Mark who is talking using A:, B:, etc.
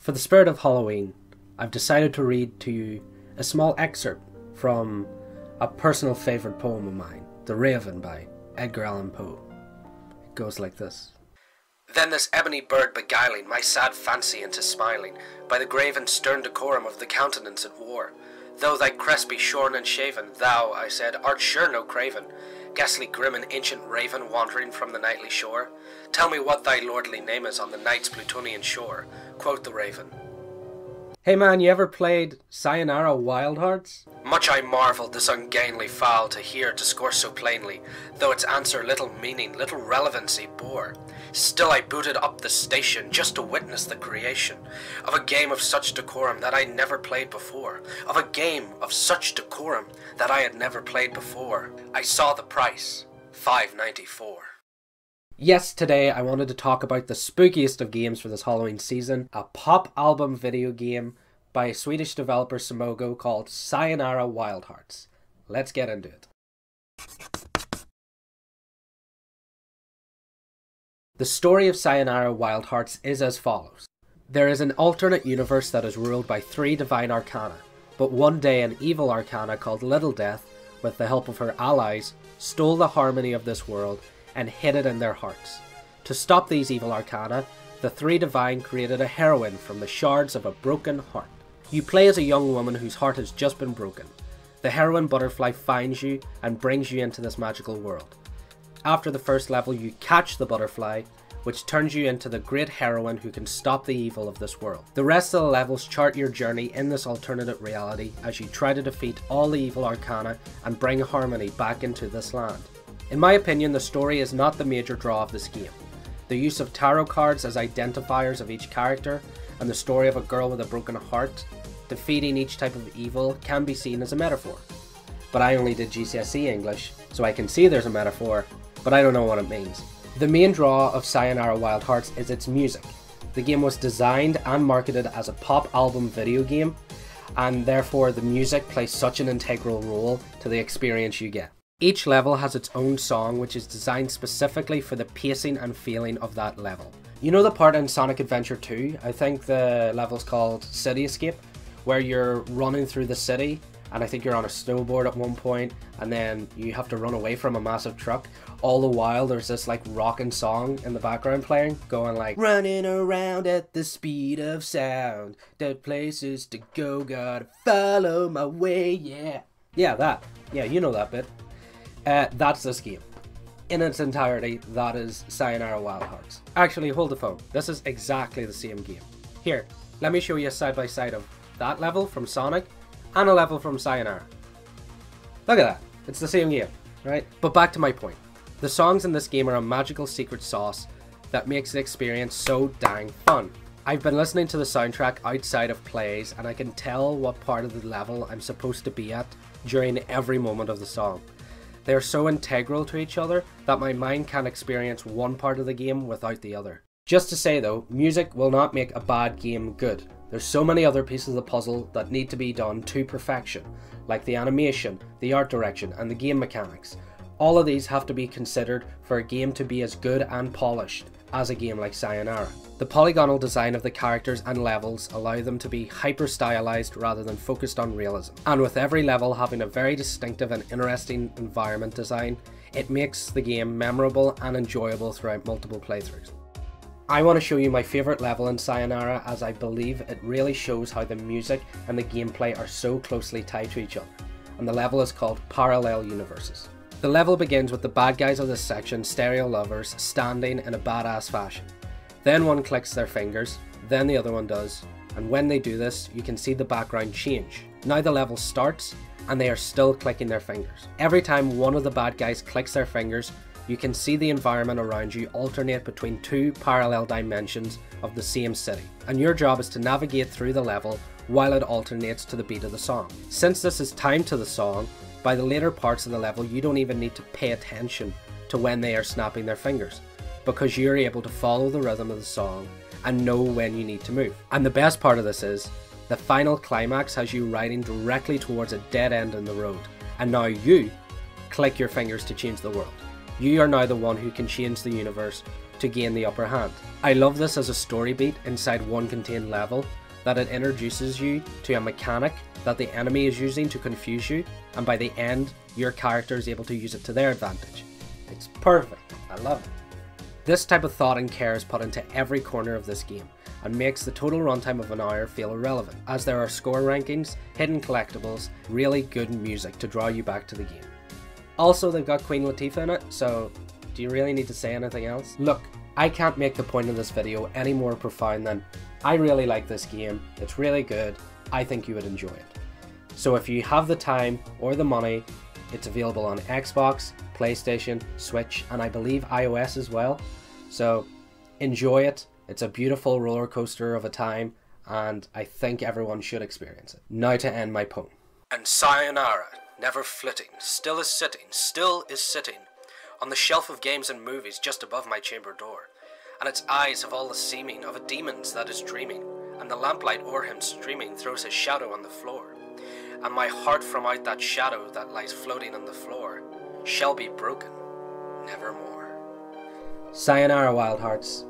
A: For the spirit of Halloween, I've decided to read to you a small excerpt from a personal favourite poem of mine, The Raven by Edgar Allan Poe. It goes like this. Then this ebony bird beguiling my sad fancy into smiling, by the grave and stern decorum of the countenance it wore. Though thy crest be shorn and shaven, thou, I said, art sure no craven, ghastly grim and ancient raven wandering from the nightly shore. Tell me what thy lordly name is on the night's Plutonian shore, quoth the raven. Hey man, you ever played Sayonara Wild Hearts? Much I marvelled this ungainly fowl to hear discourse so plainly, though its answer little meaning, little relevancy bore. Still I booted up the station just to witness the creation of a game of such decorum that I never played before. Of a game of such decorum that I had never played before. I saw the price, $5.94. Yes, today I wanted to talk about the spookiest of games for this Halloween season, a pop album video game by Swedish developer Simogo called Sayonara Wild Hearts. Let's get into it. The story of Sayonara Wild Hearts is as follows. There is an alternate universe that is ruled by 3 divine arcana, but one day an evil arcana called Little Death, with the help of her allies, stole the harmony of this world and hid it in their hearts. To stop these evil arcana, the 3 divine created a heroine from the shards of a broken heart. You play as a young woman whose heart has just been broken. The heroine butterfly finds you and brings you into this magical world. After the first level, you catch the butterfly, which turns you into the great heroine who can stop the evil of this world. The rest of the levels chart your journey in this alternate reality as you try to defeat all the evil arcana and bring harmony back into this land. In my opinion, the story is not the major draw of this game. The use of tarot cards as identifiers of each character, and the story of a girl with a broken heart defeating each type of evil can be seen as a metaphor. But I only did GCSE English, so I can see there's a metaphor, but I don't know what it means. The main draw of Sayonara Wild Hearts is its music. The game was designed and marketed as a pop album video game, and therefore the music plays such an integral role to the experience you get. Each level has its own song which is designed specifically for the pacing and feeling of that level. You know the part in Sonic Adventure 2, I think the level's called City Escape, where you're running through the city and I think you're on a snowboard at one point and then you have to run away from a massive truck. All the while there's this like rocking song in the background playing, going like, running around at the speed of sound, dead places to go, gotta follow my way, yeah. Yeah, that. Yeah, you know that bit. That's this game. In its entirety, that is Sayonara Wild Hearts. Actually, hold the phone. This is exactly the same game. Here, let me show you a side-by-side of that level from Sonic and a level from Sayonara. Look at that. It's the same game, right? But back to my point. The songs in this game are a magical secret sauce that makes the experience so dang fun. I've been listening to the soundtrack outside of plays and I can tell what part of the level I'm supposed to be at during every moment of the song. They are so integral to each other that my mind can't experience one part of the game without the other. Just to say though, music will not make a bad game good. There's so many other pieces of the puzzle that need to be done to perfection, like the animation, the art direction, and the game mechanics. All of these have to be considered for a game to be as good and polished as a game like Sayonara. The polygonal design of the characters and levels allow them to be hyper stylized rather than focused on realism. And with every level having a very distinctive and interesting environment design, it makes the game memorable and enjoyable throughout multiple playthroughs. I want to show you my favourite level in Sayonara as I believe it really shows how the music and the gameplay are so closely tied to each other, and the level is called Parallel Universes. The level begins with the bad guys of this section, stereo lovers, standing in a badass fashion. Then one clicks their fingers, then the other one does, and when they do this, you can see the background change. Now the level starts, and they are still clicking their fingers. Every time one of the bad guys clicks their fingers, you can see the environment around you alternate between 2 parallel dimensions of the same city, and your job is to navigate through the level while it alternates to the beat of the song. Since this is timed to the song, by the later parts of the level you don't even need to pay attention to when they are snapping their fingers, because you're able to follow the rhythm of the song and know when you need to move. And the best part of this is, the final climax has you riding directly towards a dead end in the road, and now you click your fingers to change the world. You are now the one who can change the universe to gain the upper hand. I love this as a story beat inside one contained level, that it introduces you to a mechanic that the enemy is using to confuse you, and by the end, your character is able to use it to their advantage. It's perfect. I love it. This type of thought and care is put into every corner of this game, and makes the total runtime of an hour feel irrelevant, as there are score rankings, hidden collectibles, really good music to draw you back to the game. Also, they've got Queen Latifah in it, so do you really need to say anything else? Look, I can't make the point of this video any more profound than I really like this game, it's really good, I think you would enjoy it. So if you have the time or the money, it's available on Xbox, PlayStation, Switch, and I believe iOS as well. So enjoy it, it's a beautiful roller coaster of a time, and I think everyone should experience it. Now to end my poem. And Sayonara, never flitting, still is sitting, on the shelf of games and movies just above my chamber door. And its eyes have all the seeming of a demon's that is dreaming, and the lamplight o'er him streaming throws his shadow on the floor. And my heart from out that shadow that lies floating on the floor shall be broken nevermore. Sayonara, Wild Hearts.